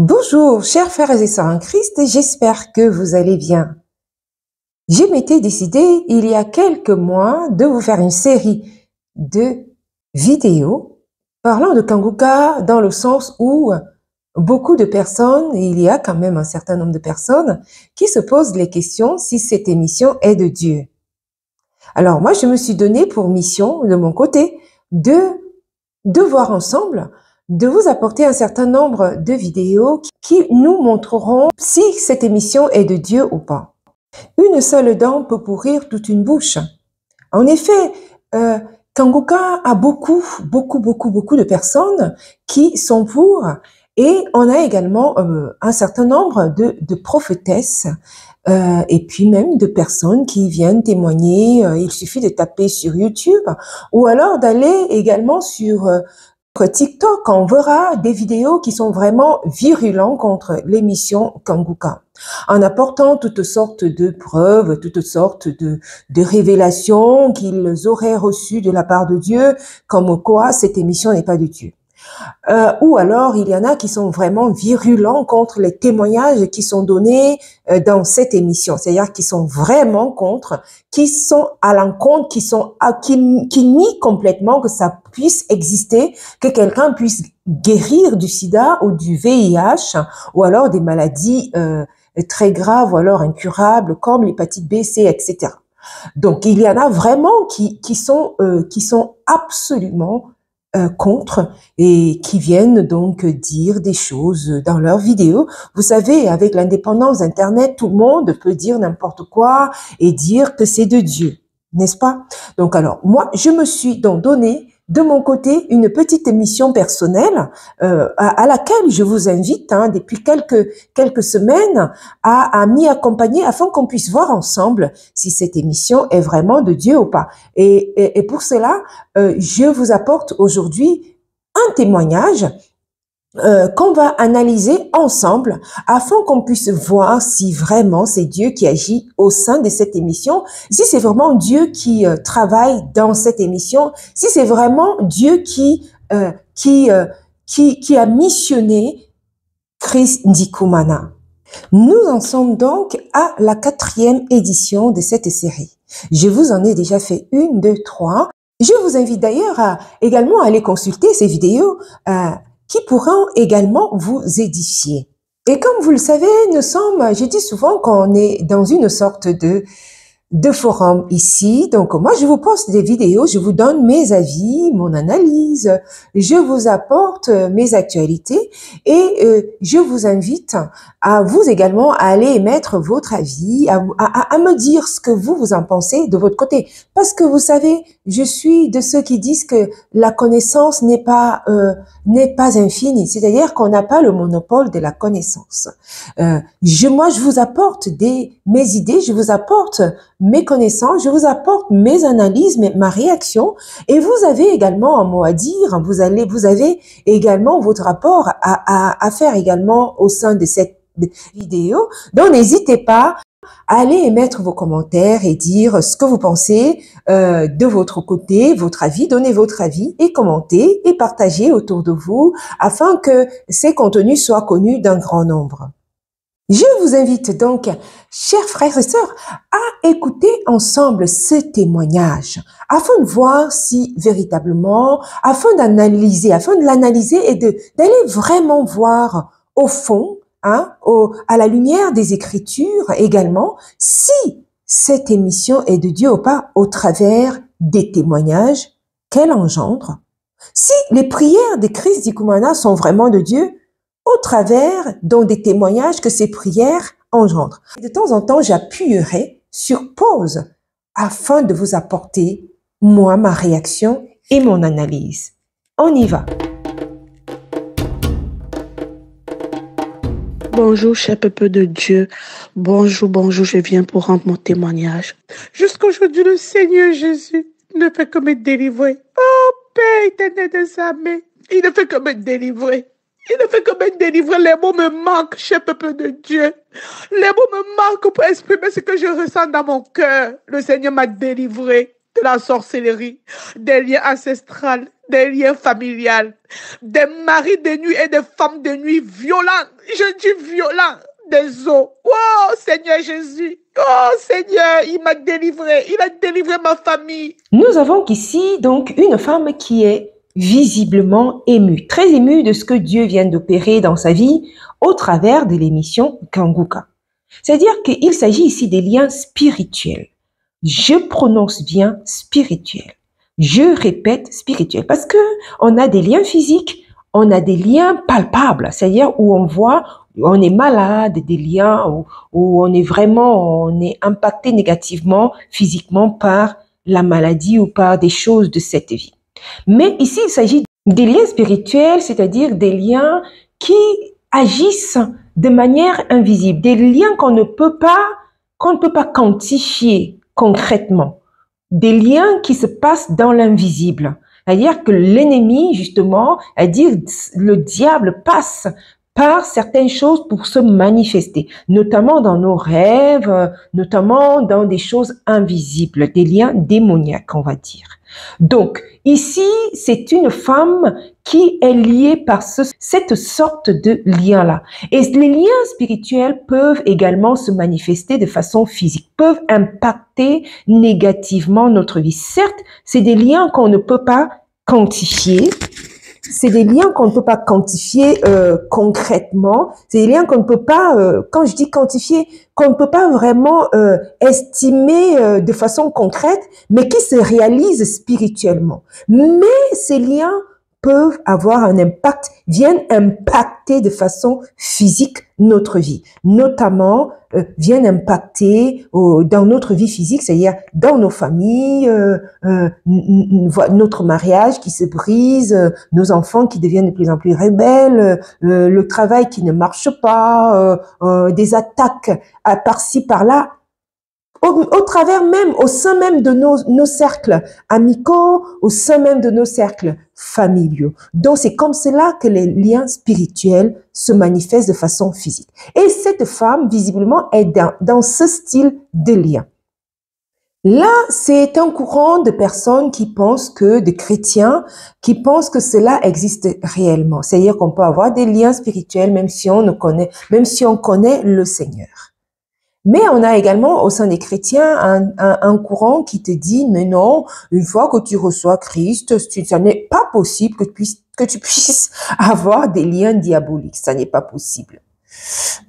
Bonjour, chers frères et sœurs en Christ, j'espère que vous allez bien. Je m'étais décidé il y a quelques mois de vous faire une série de vidéos parlant de Kanguka dans le sens où beaucoup de personnes, et il y a quand même un certain nombre de personnes qui se posent les questions si cette émission est de Dieu. Alors moi, je me suis donné pour mission de mon côté de voir ensemble, de vous apporter un certain nombre de vidéos qui nous montreront si cette émission est de Dieu ou pas. Une seule dent peut pourrir toute une bouche. En effet, Kanguka a beaucoup de personnes qui sont pour, et on a également un certain nombre de prophétesses et puis même de personnes qui viennent témoigner. Il suffit de taper sur YouTube ou alors d'aller également sur TikTok. On verra des vidéos qui sont vraiment virulentes contre l'émission Kanguka, en apportant toutes sortes de preuves, toutes sortes de révélations qu'ils auraient reçues de la part de Dieu, comme quoi cette émission n'est pas de Dieu. Ou alors, il y en a qui sont vraiment virulents contre les témoignages qui sont donnés dans cette émission. C'est-à-dire qui sont vraiment contre, qui sont à l'encontre, qui nient complètement que ça puisse exister, que quelqu'un puisse guérir du sida ou du VIH, ou alors des maladies très graves ou alors incurables comme l'hépatite B, C, etc. Donc, il y en a vraiment qui sont absolument contre et qui viennent donc dire des choses dans leurs vidéos. Vous savez, avec l'indépendance d'Internet, tout le monde peut dire n'importe quoi et dire que c'est de Dieu, n'est-ce pas? Donc alors, moi, je me suis donc donné de mon côté une petite émission personnelle à laquelle je vous invite depuis quelques semaines à m'y accompagner afin qu'on puisse voir ensemble si cette émission est vraiment de Dieu ou pas. Et pour cela, je vous apporte aujourd'hui un témoignage qu'on va analyser ensemble afin qu'on puisse voir si vraiment c'est Dieu qui agit au sein de cette émission, si c'est vraiment Dieu qui travaille dans cette émission, si c'est vraiment Dieu qui a missionné Chris Ndikumana. Nous en sommes donc à la 4e édition de cette série. Je vous en ai déjà fait 1, 2, 3. Je vous invite d'ailleurs également à aller consulter ces vidéos qui pourront également vous édifier. Et comme vous le savez, je dis souvent qu'on est dans une sorte de forum ici. Donc, moi, je vous poste des vidéos, je vous donne mes avis, mon analyse, je vous apporte mes actualités et je vous invite à vous également à aller émettre votre avis, à me dire ce que vous en pensez de votre côté. Parce que vous savez, je suis de ceux qui disent que la connaissance n'est pas infinie. C'est-à-dire qu'on n'a pas le monopole de la connaissance. Moi, je vous apporte mes idées, je vous apporte mes connaissances, je vous apporte mes analyses, ma réaction, et vous avez également un mot à dire, vous avez également votre rapport à faire également au sein de cette vidéo. Donc, n'hésitez pas à aller émettre vos commentaires et dire ce que vous pensez de votre côté, votre avis, donnez votre avis et commentez et partagez autour de vous afin que ces contenus soient connus d'un grand nombre. Je vous invite donc, chers frères et sœurs, à écouter ensemble ce témoignage afin de voir si véritablement, afin de l'analyser et d'aller vraiment voir au fond, à la lumière des Écritures également, si cette émission est de Dieu ou pas au travers des témoignages qu'elle engendre. Si les prières de Chris Ndikumana sont vraiment de Dieu, au travers donc des témoignages que ces prières engendrent. De temps en temps, j'appuierai sur pause afin de vous apporter, moi, ma réaction et mon analyse. On y va. Bonjour, cher peuple de Dieu. Bonjour, je viens pour rendre mon témoignage. Jusqu'aujourd'hui, le Seigneur Jésus ne fait que me délivrer. Oh, Père éternel des armées, il ne fait que me délivrer. Il ne fait que me délivrer. Les mots me manquent, cher peuple de Dieu. Les mots me manquent pour exprimer ce que je ressens dans mon cœur. Le Seigneur m'a délivré de la sorcellerie, des liens ancestrales, des liens familiales, des maris de nuit et des femmes de nuit violents. Je dis violents, des os. Oh Seigneur Jésus, oh Seigneur, il m'a délivré, il a délivré ma famille. Nous avons ici donc une femme qui est visiblement émue, très émue de ce que Dieu vient d'opérer dans sa vie au travers de l'émission Kanguka. C'est-à-dire qu'il s'agit ici des liens spirituels. Je prononce bien spirituel. Je répète spirituel parce que on a des liens physiques, on a des liens palpables, c'est-à-dire où on voit, on est malade, des liens où on est impacté négativement, physiquement par la maladie ou par des choses de cette vie. Mais ici, il s'agit des liens spirituels, c'est-à-dire des liens qui agissent de manière invisible, des liens qu'on ne peut pas quantifier concrètement, des liens qui se passent dans l'invisible. C'est-à-dire que l'ennemi, justement, c'est-à-dire le diable passe par certaines choses pour se manifester, notamment dans nos rêves, notamment dans des choses invisibles, des liens démoniaques, on va dire. Donc, ici, c'est une femme qui est liée par cette sorte de lien-là. Et les liens spirituels peuvent également se manifester de façon physique, peuvent impacter négativement notre vie. Certes, c'est des liens qu'on ne peut pas quantifier, c'est des liens qu'on ne peut pas quantifier concrètement. C'est des liens qu'on ne peut pas, quand je dis quantifier, qu'on ne peut pas vraiment estimer de façon concrète, mais qui se réalisent spirituellement. Mais ces liens peuvent avoir un impact, viennent impacter de façon physique notre vie, notamment viennent impacter dans notre vie physique, c'est-à-dire dans nos familles, notre mariage qui se brise, nos enfants qui deviennent de plus en plus rebelles, le travail qui ne marche pas, des attaques par-ci, par-là. Au travers même, au sein même de nos cercles amicaux, au sein même de nos cercles familiaux. Donc, c'est comme cela que les liens spirituels se manifestent de façon physique. Et cette femme, visiblement, est dans ce style de lien. Là, c'est un courant de personnes qui pensent de chrétiens, qui pensent que cela existe réellement. C'est-à-dire qu'on peut avoir des liens spirituels même si on connaît le Seigneur. Mais on a également au sein des chrétiens un courant qui te dit, mais non, une fois que tu reçois Christ, ça n'est pas possible que tu puisses avoir des liens diaboliques. Ça n'est pas possible.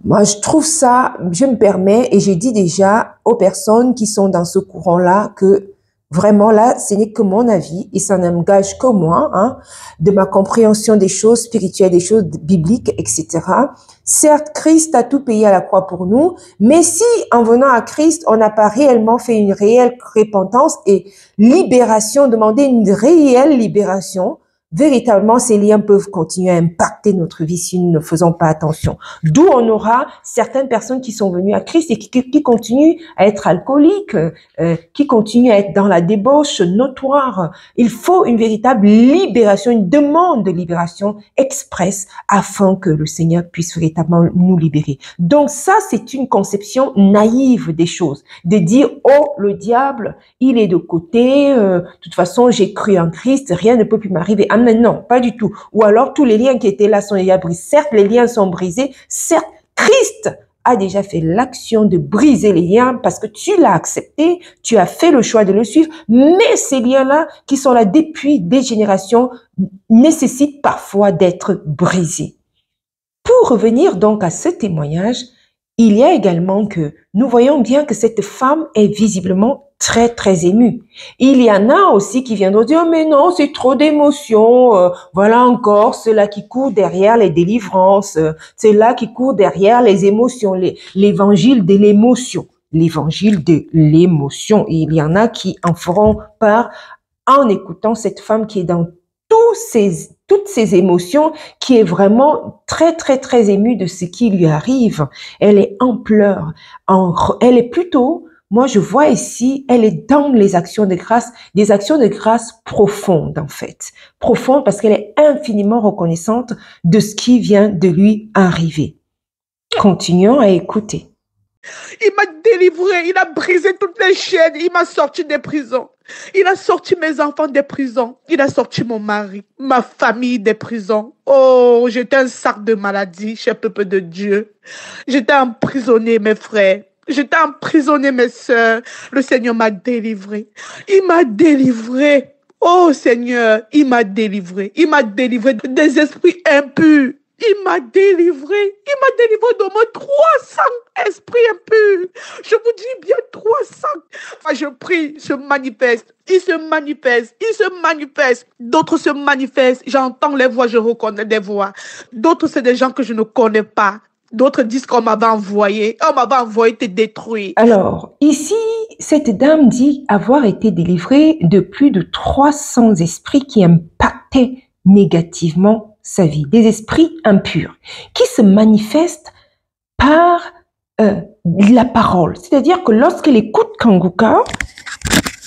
Moi, je trouve ça, je me permets et j'ai dit déjà aux personnes qui sont dans ce courant-là que vraiment là, ce n'est que mon avis et ça n'engage que moi, de ma compréhension des choses spirituelles, des choses bibliques, etc. Certes, Christ a tout payé à la croix pour nous, mais si en venant à Christ, on n'a pas réellement fait une réelle repentance et libération, demander une réelle libération, véritablement, ces liens peuvent continuer à impacter notre vie si nous ne faisons pas attention. D'où on aura certaines personnes qui sont venues à Christ et qui continuent à être alcooliques, qui continuent à être dans la débauche notoire. Il faut une véritable libération, une demande de libération express afin que le Seigneur puisse véritablement nous libérer. Donc ça, c'est une conception naïve des choses, de dire « Oh, le diable, il est de côté, de toute façon, j'ai cru en Christ, rien ne peut plus m'arriver. » Ah mais non, pas du tout. Ou alors, tous les liens qui étaient là sont déjà brisés. Certes, les liens sont brisés. Certes, Christ a déjà fait l'action de briser les liens parce que tu l'as accepté, tu as fait le choix de le suivre. Mais ces liens-là, qui sont là depuis des générations, nécessitent parfois d'être brisés. Pour revenir donc à ce témoignage, il y a également que nous voyons bien que cette femme est visiblement très, très émue. Il y en a aussi qui viendront dire, mais non, c'est trop d'émotions. Voilà encore ceux-là qui courent derrière les délivrances, ceux-là qui courent derrière les émotions, l'évangile de l'émotion. L'évangile de l'émotion. Et il y en a qui en feront part en écoutant cette femme qui est dans toutes ces émotions, qui est vraiment très, très, très émue de ce qui lui arrive. Elle est en pleurs. Elle est plutôt, moi je vois ici, elle est dans les actions de grâce, des actions de grâce profondes en fait. Profondes parce qu'elle est infiniment reconnaissante de ce qui vient de lui arriver. Continuons à écouter. Il m'a délivré, il a brisé toutes les chaînes, il m'a sorti des prisons. Il a sorti mes enfants des prisons. Il a sorti mon mari, ma famille des prisons. Oh, j'étais un sac de maladie, cher peuple de Dieu. J'étais emprisonné, mes frères. J'étais emprisonné, mes sœurs. Le Seigneur m'a délivré. Il m'a délivré. Oh Seigneur, il m'a délivré. Il m'a délivré des esprits impurs. Il m'a délivré. Il m'a délivré d'au moins 300 esprits impurs. Je vous dis bien 300. Enfin, je prie, se manifeste. Il se manifeste. Il se manifeste. D'autres se manifestent. J'entends les voix, je reconnais des voix. D'autres, c'est des gens que je ne connais pas. D'autres disent qu'on m'avait envoyé. On m'avait envoyé te détruire. Alors, ici, cette dame dit avoir été délivrée de plus de 300 esprits qui impactaient négativement sa vie, des esprits impurs, qui se manifestent par la parole. C'est-à-dire que lorsqu'elle écoute Kanguka,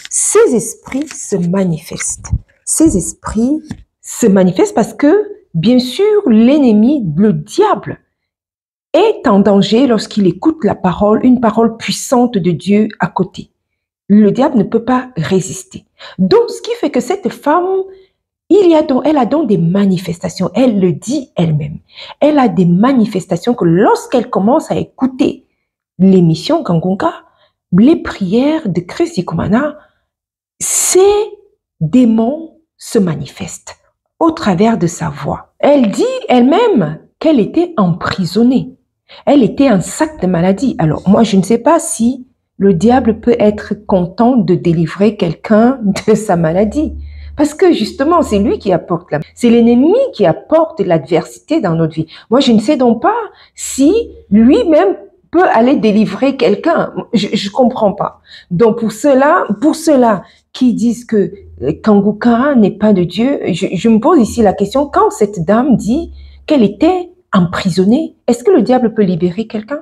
ces esprits se manifestent. Ces esprits se manifestent parce que, bien sûr, l'ennemi, le diable, est en danger lorsqu'il écoute la parole, une parole puissante de Dieu à côté. Le diable ne peut pas résister. Donc, ce qui fait que cette femme, elle a donc des manifestations. Elle le dit elle-même. Elle a des manifestations que lorsqu'elle commence à écouter l'émission Kangunka, les prières de Christ Dikumana, ces démons se manifestent au travers de sa voix. Elle dit elle-même qu'elle était emprisonnée. Elle était un sac de maladie. Alors, moi, je ne sais pas si le diable peut être content de délivrer quelqu'un de sa maladie. Parce que justement, c'est lui qui apporte c'est l'ennemi qui apporte l'adversité dans notre vie. Moi, je ne sais donc pas si lui-même peut aller délivrer quelqu'un. Je comprends pas. Donc, pour cela qui disent que Kanguka n'est pas de Dieu, je me pose ici la question, quand cette dame dit qu'elle était emprisonnée, est-ce que le diable peut libérer quelqu'un?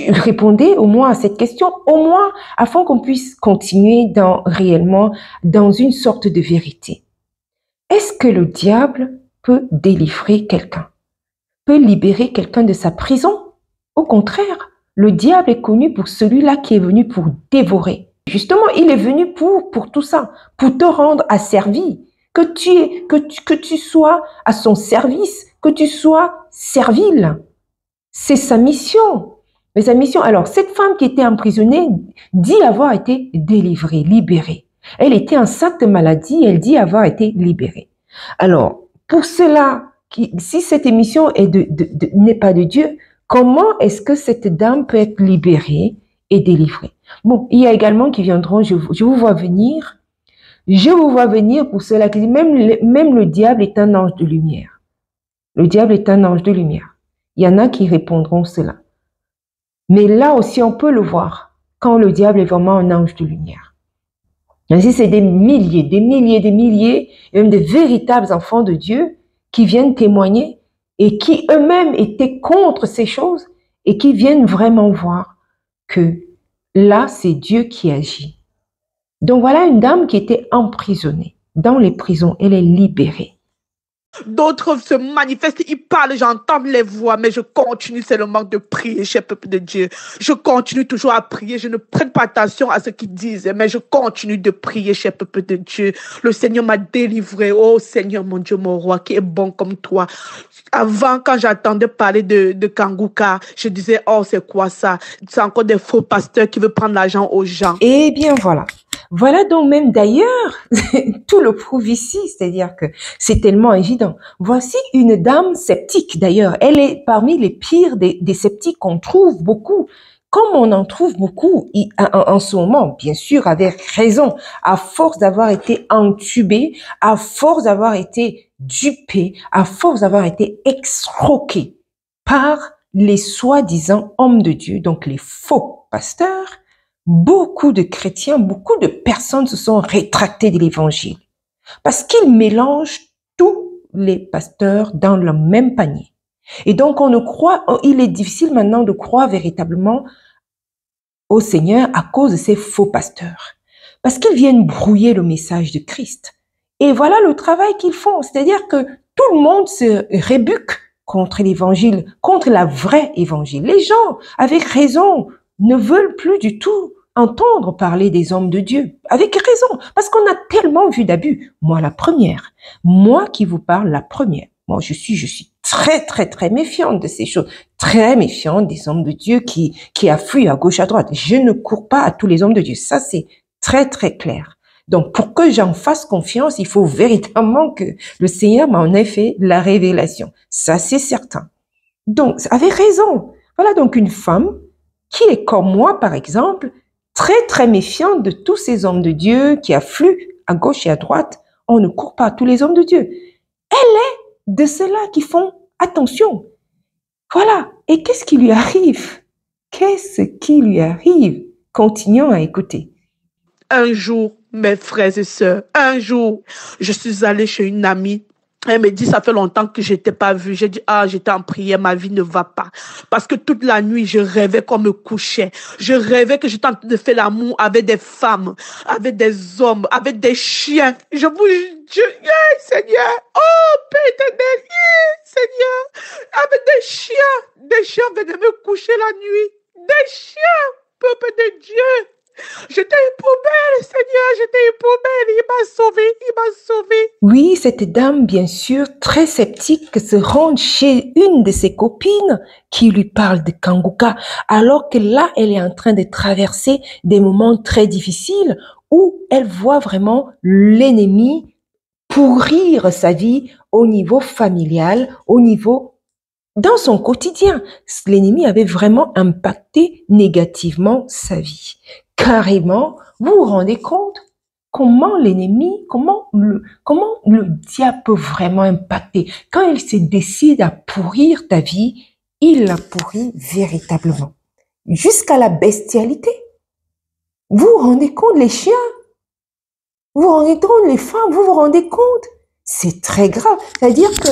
Répondez au moins à cette question, au moins afin qu'on puisse continuer réellement dans une sorte de vérité. Est-ce que le diable peut délivrer quelqu'un? Peut libérer quelqu'un de sa prison? Au contraire, le diable est connu pour celui-là qui est venu pour dévorer. Justement, il est venu pour tout ça, pour te rendre asservi, que tu sois à son service, que tu sois servile. C'est sa mission. Mais sa mission, alors, cette femme qui était emprisonnée dit avoir été délivrée, libérée. Elle était un sac de maladie, elle dit avoir été libérée. Alors, pour cela, si cette émission n'est pas de Dieu, comment est-ce que cette dame peut être libérée et délivrée? Bon, il y a également qui viendront, je vous vois venir. Je vous vois venir pour cela qui dit, même le diable est un ange de lumière. Le diable est un ange de lumière. Il y en a qui répondront cela. Mais là aussi, on peut le voir quand le diable est vraiment un ange de lumière. Ainsi, c'est des milliers, et même des véritables enfants de Dieu qui viennent témoigner et qui eux-mêmes étaient contre ces choses et qui viennent vraiment voir que là, c'est Dieu qui agit. Donc voilà une dame qui était emprisonnée dans les prisons. Elle est libérée. D'autres se manifestent, ils parlent, j'entends les voix, mais je continue seulement de prier, cher peuple de Dieu. Je continue toujours à prier, je ne prête pas attention à ce qu'ils disent, mais je continue de prier, cher peuple de Dieu. Le Seigneur m'a délivré, oh Seigneur mon Dieu, mon roi, qui est bon comme toi. Avant, quand j'entendais parler de Kanguka, je disais, oh c'est quoi ça? C'est encore des faux pasteurs qui veulent prendre l'argent aux gens. Eh bien voilà. Voilà donc même d'ailleurs, tout le prouve ici, c'est-à-dire que c'est tellement évident. Voici une dame sceptique d'ailleurs, elle est parmi les pires des sceptiques qu'on trouve beaucoup. Comme on en trouve beaucoup en ce moment, bien sûr, avec raison, à force d'avoir été entubé, à force d'avoir été dupé, à force d'avoir été escroqué par les soi-disant hommes de Dieu, donc les faux pasteurs. Beaucoup de chrétiens, beaucoup de personnes se sont rétractées de l'évangile parce qu'ils mélangent tous les pasteurs dans le même panier. Et donc, il est difficile maintenant de croire véritablement au Seigneur à cause de ces faux pasteurs parce qu'ils viennent brouiller le message de Christ. Et voilà le travail qu'ils font, c'est-à-dire que tout le monde se rébuque contre l'évangile, contre la vraie évangile. Les gens, avec raison, ne veulent plus du tout entendre parler des hommes de Dieu. Avec raison, parce qu'on a tellement vu d'abus. Moi, la première. Moi qui vous parle, la première. Moi, je suis très, très, très méfiante de ces choses. Très méfiante des hommes de Dieu qui affluent à gauche, à droite. Je ne cours pas à tous les hommes de Dieu. Ça, c'est très, très clair. Donc, pour que j'en fasse confiance, il faut véritablement que le Seigneur m'en ait fait la révélation. Ça, c'est certain. Donc, avec raison. Voilà donc une femme qui est comme moi, par exemple, très, très méfiante de tous ces hommes de Dieu qui affluent à gauche et à droite. On ne court pas à tous les hommes de Dieu. Elle est de ceux-là qui font attention. Voilà. Et qu'est-ce qui lui arrive? Qu'est-ce qui lui arrive? Continuons à écouter. Un jour, mes frères et sœurs, un jour, je suis allée chez une amie. Elle me dit, ça fait longtemps que je t'ai pas vue. J'ai dit, j'étais en prière, ma vie ne va pas. Parce que toute la nuit, je rêvais qu'on me couchait. Je rêvais que j'étais en train de faire l'amour avec des femmes, avec des hommes, avec des chiens. Je vous jure, Seigneur, Père éternel, Seigneur, avec des chiens venaient me coucher la nuit. Des chiens, peuple de Dieu. J'étais une poubelle, Seigneur, j'étais une poubelle. Il m'a sauvé, il m'a sauvé. Oui, cette dame, bien sûr, très sceptique, se rend chez une de ses copines qui lui parle de Kanguka, alors que là, elle est en train de traverser des moments très difficiles où elle voit vraiment l'ennemi pourrir sa vie au niveau familial, au niveau dans son quotidien. L'ennemi avait vraiment impacté négativement sa vie. Carrément, vous vous rendez compte comment l'ennemi, comment le diable peut vraiment impacter. Quand il se décide à pourrir ta vie, il la pourrit véritablement. Jusqu'à la bestialité. Vous vous rendez compte, les chiens? Vous vous rendez compte, les femmes? Vous vous rendez compte? C'est très grave. C'est-à-dire que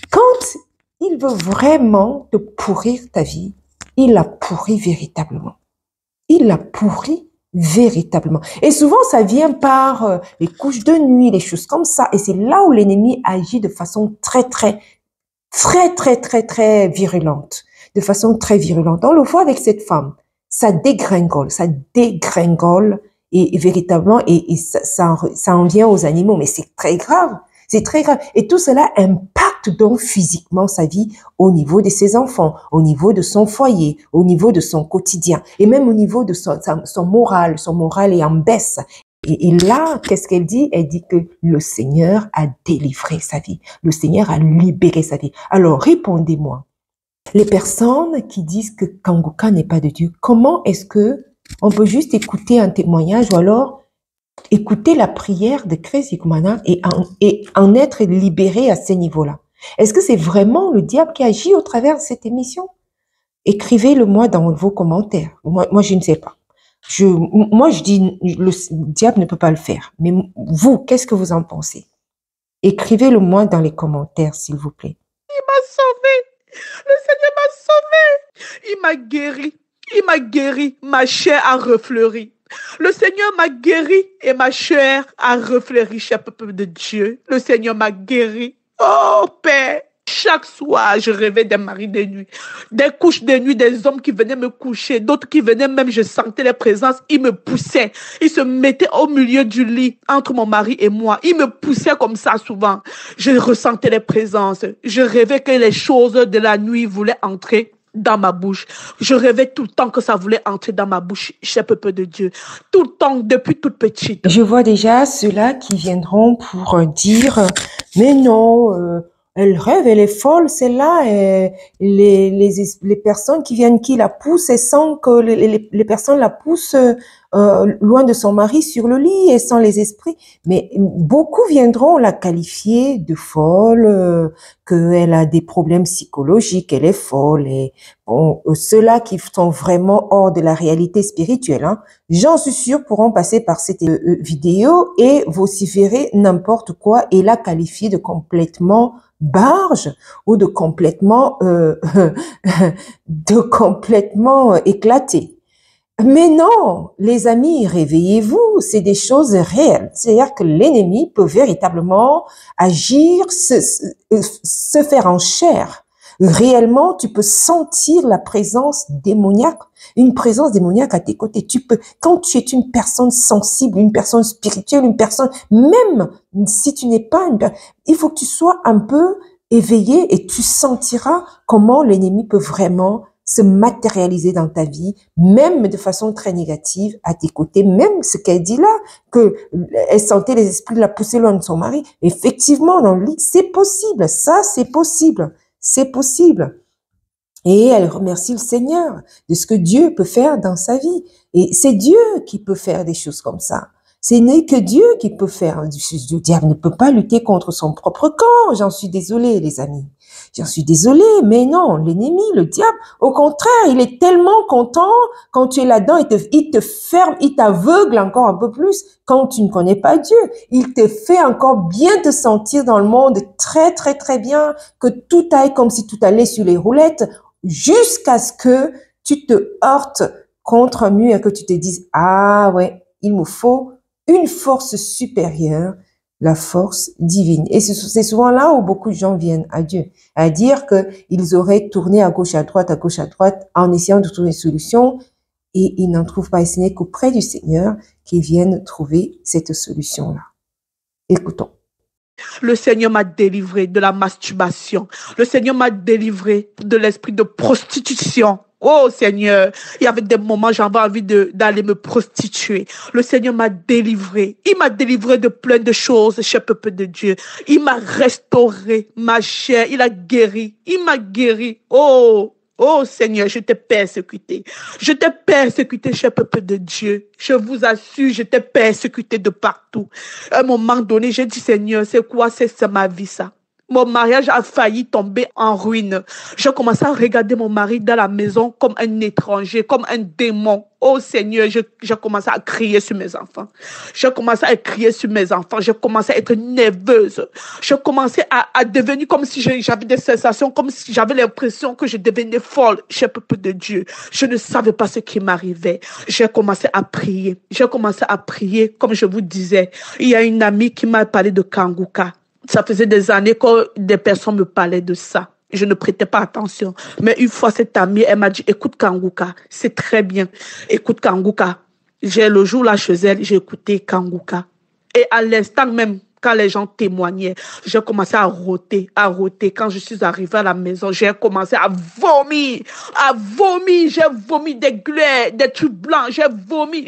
quand il veut vraiment te pourrir ta vie, il la pourrit véritablement. Il la pourrit véritablement. Et souvent, ça vient par les couches de nuit, les choses comme ça. Et c'est là où l'ennemi agit de façon très virulente. De façon très virulente. On le voit avec cette femme. Ça dégringole et véritablement, et ça en vient aux animaux. Mais c'est très grave. C'est très grave. Et tout cela impacte donc physiquement sa vie au niveau de ses enfants, au niveau de son foyer, au niveau de son quotidien et même au niveau de son moral. Son moral est en baisse. Et là, qu'est-ce qu'elle dit? Elle dit que le Seigneur a délivré sa vie. Le Seigneur a libéré sa vie. Alors, répondez-moi. Les personnes qui disent que Kanguka n'est pas de Dieu, comment est-ce que on peut juste écouter un témoignage ou alors écouter la prière de Chris Igumana et en être libéré à ce niveau-là? Est-ce que c'est vraiment le diable qui agit au travers de cette émission? Écrivez-le moi dans vos commentaires. Moi, je ne sais pas. Moi, je dis, le diable ne peut pas le faire. Mais vous, qu'est-ce que vous en pensez? Écrivez-le moi dans les commentaires, s'il vous plaît. Il m'a sauvé. Le Seigneur m'a sauvé. Il m'a guéri. Il m'a guéri. Ma chair a refleuri. Le Seigneur m'a guéri et ma chair a refleuri, cher peuple de Dieu. Le Seigneur m'a guéri. Oh, Père. Chaque soir, je rêvais des maris de nuit, des couches de nuit, des hommes qui venaient me coucher, d'autres qui venaient même, je sentais les présences, ils me poussaient, ils se mettaient au milieu du lit, entre mon mari et moi, ils me poussaient comme ça souvent. Je ressentais les présences, je rêvais que les choses de la nuit voulaient entrer dans ma bouche. Je rêvais tout le temps que ça voulait entrer dans ma bouche, cher peuple de Dieu. Tout le temps, depuis toute petite. Je vois déjà ceux-là qui viendront pour dire, mais non, elle rêve, elle est folle, celle-là. Les personnes qui viennent, qui la poussent, et sans que les personnes la poussent loin de son mari sur le lit et sans les esprits. Mais beaucoup viendront la qualifier de folle, qu'elle a des problèmes psychologiques, elle est folle. Et bon, ceux-là qui sont vraiment hors de la réalité spirituelle, hein, j'en suis sûre, pourront passer par cette vidéo et vociférer n'importe quoi et la qualifier de complètement barge ou de complètement éclaté. Mais non, les amis, réveillez-vous, c'est des choses réelles. C'est-à-dire que l'ennemi peut véritablement agir, se faire en chair réellement, tu peux sentir la présence démoniaque, une présence démoniaque à tes côtés. Tu peux, quand tu es une personne sensible, une personne spirituelle, une personne, même si tu n'es pas il faut que tu sois un peu éveillé et tu sentiras comment l'ennemi peut vraiment se matérialiser dans ta vie, même de façon très négative à tes côtés, même ce qu'elle dit là, que elle sentait les esprits la pousser loin de son mari. Effectivement, dans le lit, c'est possible. Ça, c'est possible. C'est possible. Et elle remercie le Seigneur de ce que Dieu peut faire dans sa vie. Et c'est Dieu qui peut faire des choses comme ça. Ce n'est que Dieu qui peut faire. Le diable ne peut pas lutter contre son propre camp. J'en suis désolée, les amis. J'en suis désolée, mais non, l'ennemi, le diable, au contraire, il est tellement content quand tu es là-dedans, il te ferme, il t'aveugle encore un peu plus quand tu ne connais pas Dieu. Il te fait encore bien te sentir dans le monde très, très, très bien, que tout aille comme si tout allait sur les roulettes, jusqu'à ce que tu te heurtes contre un mur et que tu te dises, ah ouais, il me faut une force supérieure, la force divine. Et c'est souvent là où beaucoup de gens viennent à Dieu, à dire qu'ils auraient tourné à gauche, à droite, en essayant de trouver une solution, et ils n'en trouvent pas. Et ce n'est qu'auprès du Seigneur qu'ils viennent trouver cette solution-là. Écoutons. Le Seigneur m'a délivré de la masturbation. Le Seigneur m'a délivré de l'esprit de prostitution. Oh Seigneur, il y avait des moments j'avais envie d'aller me prostituer. Le Seigneur m'a délivré. Il m'a délivré de plein de choses, cher peuple de Dieu. Il m'a restauré ma chair. Il a guéri. Il m'a guéri. Oh Seigneur, je t'ai persécuté. Je t'ai persécuté, cher peuple de Dieu. Je vous assure, je t'ai persécuté de partout. À un moment donné, j'ai dit, Seigneur, c'est quoi, c'est ma vie, ça? Mon mariage a failli tomber en ruine. J'ai commencé à regarder mon mari dans la maison comme un étranger, comme un démon. Oh Seigneur, j'ai commencé à crier sur mes enfants. J'ai commencé à crier sur mes enfants. J'ai commencé à être nerveuse. J'ai commencé à devenir comme si j'avais des sensations, comme si j'avais l'impression que je devenais folle, cher peuple de Dieu. Je ne savais pas ce qui m'arrivait. J'ai commencé à prier. J'ai commencé à prier, comme je vous disais. Il y a une amie qui m'a parlé de Kanguka. Ça faisait des années que des personnes me parlaient de ça. Je ne prêtais pas attention. Mais une fois, cette amie, elle m'a dit, écoute Kanguka, c'est très bien. Écoute Kanguka. Le jour là chez elle, j'ai écouté Kanguka. Et à l'instant même, quand les gens témoignaient, j'ai commencé à rôter. Quand je suis arrivée à la maison, j'ai commencé à vomir. J'ai vomi des glaires, des trucs blancs. J'ai vomi.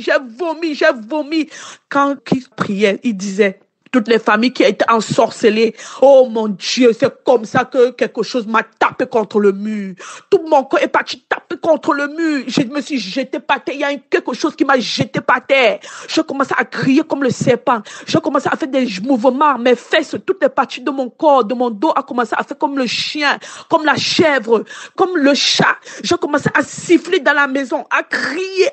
Quand il priait, il disait, toutes les familles qui étaient ensorcelées. Oh mon Dieu, c'est comme ça que quelque chose m'a tapé contre le mur. Tout mon corps est parti taper contre le mur. Je me suis jeté par terre. Il y a quelque chose qui m'a jeté par terre. Je commençais à crier comme le serpent. Je commençais à faire des mouvements. Mes fesses, toutes les parties de mon corps, de mon dos, a commencé à faire comme le chien, comme la chèvre, comme le chat. Je commençais à siffler dans la maison, à crier.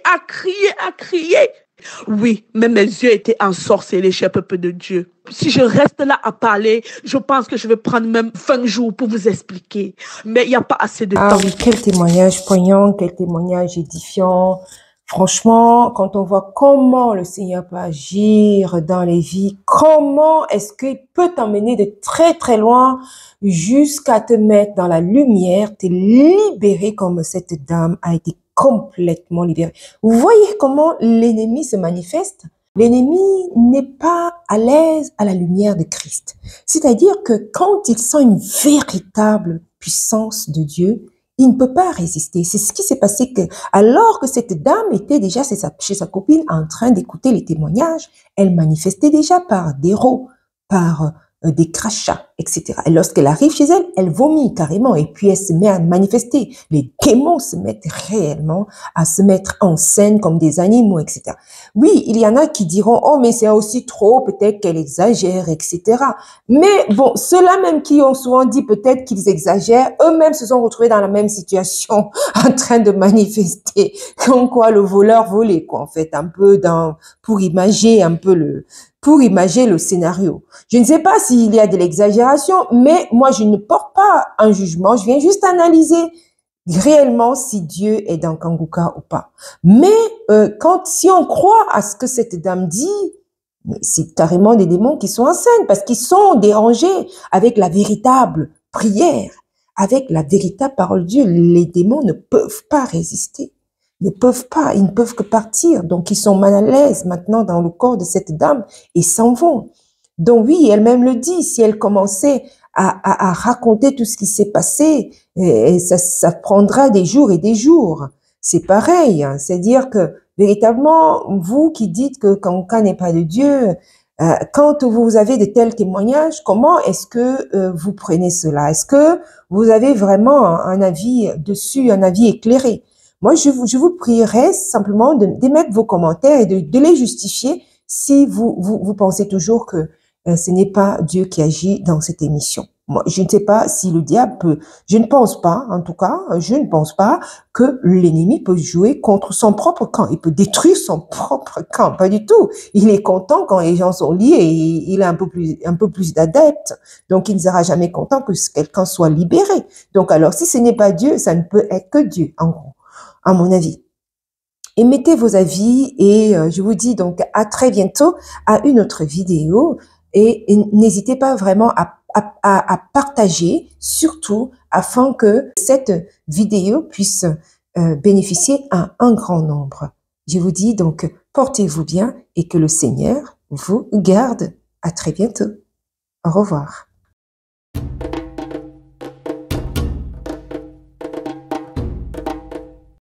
Oui, mais mes yeux étaient ensorcelés, cher peuple de Dieu. Si je reste là à parler, je pense que je vais prendre même 20 jours pour vous expliquer. Mais il n'y a pas assez de temps. Ah oui, quel témoignage poignant, quel témoignage édifiant. Franchement, quand on voit comment le Seigneur peut agir dans les vies, comment est-ce qu'il peut t'emmener de très très loin jusqu'à te mettre dans la lumière, te libérer comme cette dame a été complètement libérée. Vous voyez comment l'ennemi se manifeste? L'ennemi n'est pas à l'aise à la lumière de Christ. C'est-à-dire que quand il sent une véritable puissance de Dieu, il ne peut pas résister. C'est ce qui s'est passé alors que cette dame était déjà chez sa copine en train d'écouter les témoignages, elle manifestait déjà par des rots, par des crachats, etc. Et lorsqu'elle arrive chez elle, elle vomit carrément et puis elle se met à manifester. Les démons se mettent réellement à se mettre en scène comme des animaux, etc. Oui, il y en a qui diront, oh, mais c'est aussi trop, peut-être qu'elle exagère, etc. Mais bon, ceux-là même qui ont souvent dit peut-être qu'ils exagèrent, eux-mêmes se sont retrouvés dans la même situation, en train de manifester, comme quoi le voleur volait, quoi, en fait, un peu pour imager le scénario. Je ne sais pas s'il y a de l'exagération, mais moi, je ne porte pas un jugement. Je viens juste analyser réellement si Dieu est dans Kanguka ou pas. Mais si on croit à ce que cette dame dit, c'est carrément des démons qui sont en scène parce qu'ils sont dérangés avec la véritable prière, avec la véritable parole de Dieu. Les démons ne peuvent pas résister, ne peuvent pas, ils ne peuvent que partir. Donc, ils sont mal à l'aise maintenant dans le corps de cette dame et s'en vont. Donc oui, elle-même le dit, si elle commençait à raconter tout ce qui s'est passé, et ça prendra des jours et des jours. C'est pareil, hein, c'est-à-dire que véritablement, vous qui dites que quand n'est pas de Dieu, quand vous avez de tels témoignages, comment est-ce que vous prenez cela? Est-ce que vous avez vraiment un avis dessus, un avis éclairé? Moi, je vous prierai simplement d'émettre vos commentaires et de les justifier si vous pensez toujours que ce n'est pas Dieu qui agit dans cette émission. Moi, je ne sais pas si le diable peut, je ne pense pas, en tout cas, je ne pense pas que l'ennemi peut jouer contre son propre camp. Il peut détruire son propre camp, pas du tout. Il est content quand les gens sont liés et il a un peu plus d'adeptes. Donc, il ne sera jamais content que quelqu'un soit libéré. Donc, alors, si ce n'est pas Dieu, ça ne peut être que Dieu, en gros, à mon avis. Émettez vos avis et je vous dis donc à très bientôt à une autre vidéo et n'hésitez pas vraiment à partager, surtout afin que cette vidéo puisse bénéficier à un grand nombre. Je vous dis donc portez-vous bien et que le Seigneur vous garde. À très bientôt. Au revoir.